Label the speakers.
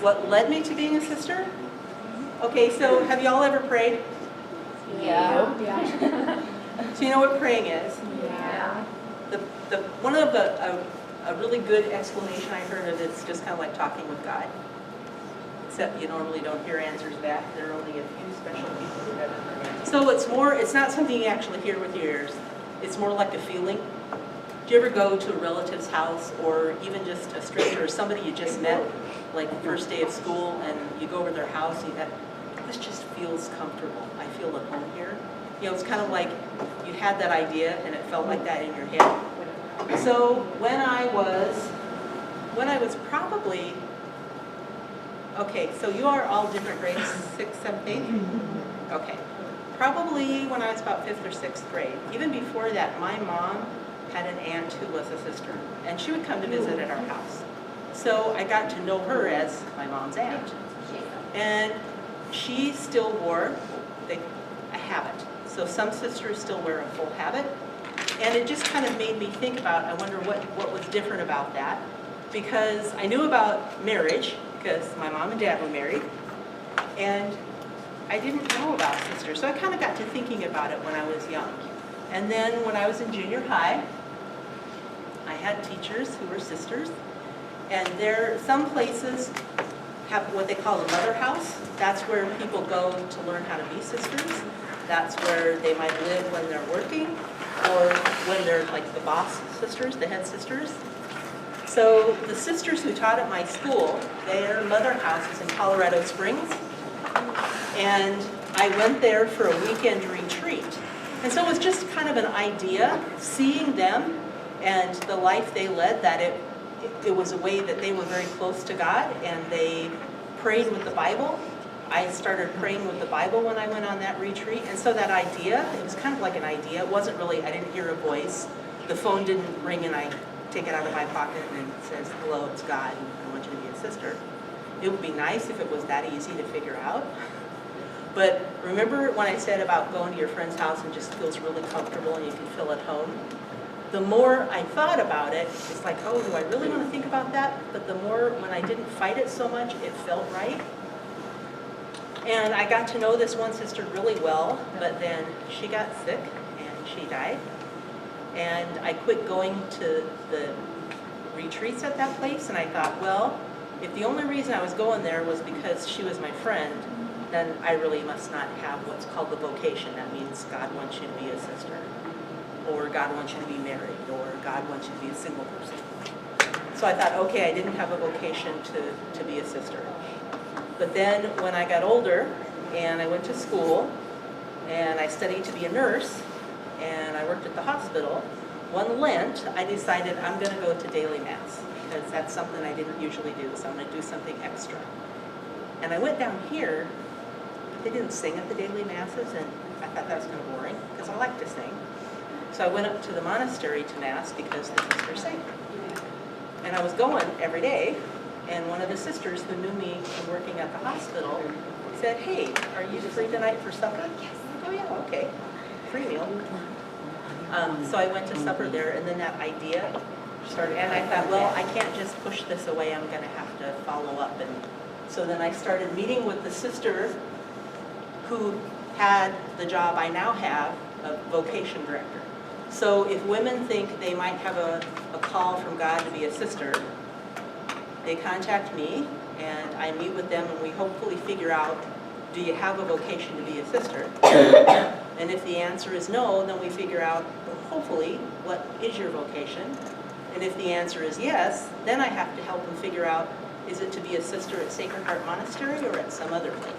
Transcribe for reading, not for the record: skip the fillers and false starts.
Speaker 1: what led me to being a sister? Okay, so have y'all ever prayed?
Speaker 2: Yeah.
Speaker 1: So you know what praying is?
Speaker 2: Yeah.
Speaker 1: One of a really good explanation I heard of it's just kind of like talking with God. Except you normally don't hear answers back. There are only a few special people who have heard answers. So it's not something you actually hear with your ears. It's more like a feeling. Do you ever go to a relative's house or even just a stranger or somebody you just met, like the first day of school, and you go over their house and you got, this just feels comfortable. I feel at home here. You know, it's kind of like you had that idea and it felt like that in your head. So when I was probably, okay, so you are all different grades, 6th, 7th, 8th? Okay. Probably when I was about 5th or 6th grade. Even before that, my mom had an aunt who was a sister, and she would come to visit at our house. So I got to know her as my mom's aunt. And she still wore a habit. So some sisters still wear a full habit. And it just kind of made me think about, I wonder what was different about that. Because I knew about marriage, because my mom and dad were married. And I didn't know about sisters. So I kind of got to thinking about it when I was young. And then when I was in junior high, I had teachers who were sisters. And some places have what they call a mother house. That's where people go to learn how to be sisters. That's where they might live when they're working, or when they're like the boss sisters, the head sisters. So the sisters who taught at my school, their mother house is in Colorado Springs. And I went there for a weekend retreat. And so it was just kind of an idea, seeing them and the life they led, that it was a way that they were very close to God and they prayed with the Bible. I started praying with the Bible when I went on that retreat. And so that idea, it was kind of like an idea. It wasn't really, I didn't hear a voice. The phone didn't ring and I take it out of my pocket and it says, hello, it's God, and I want you to be a sister. It would be nice if it was that easy to figure out. But remember when I said about going to your friend's house and just feels really comfortable and you can feel at home? The more I thought about it, it's like, oh, do I really want to think about that? But the more, when I didn't fight it so much, it felt right. And I got to know this one sister really well, but then she got sick and she died. And I quit going to the retreats at that place, and I thought, well, if the only reason I was going there was because she was my friend, then I really must not have what's called the vocation. That means God wants you to be a sister, or God wants you to be married, or God wants you to be a single person. So I thought, okay, I didn't have a vocation to be a sister. But then when I got older and I went to school and I studied to be a nurse and I worked at the hospital, one Lent I decided I'm going to go to daily mass because that's something I didn't usually do, so I'm going to do something extra. And I went down here, they didn't sing at the daily masses, and I thought that was kind of boring because I like to sing. So I went up to the monastery to mass because the sisters sang. And I was going every day. And one of the sisters who knew me from working at the hospital said, hey, are you free tonight for supper? Yes. Oh yeah, okay. Free meal. So I went to supper there, and then that idea started, and I thought, well, I can't just push this away, I'm going to have to follow up. And so then I started meeting with the sister who had the job I now have of vocation director. So if women think they might have a call from God to be a sister, they contact me, and I meet with them, and we hopefully figure out, do you have a vocation to be a sister? And if the answer is no, then we figure out, well, hopefully, what is your vocation? And if the answer is yes, then I have to help them figure out, is it to be a sister at Sacred Heart Monastery or at some other place?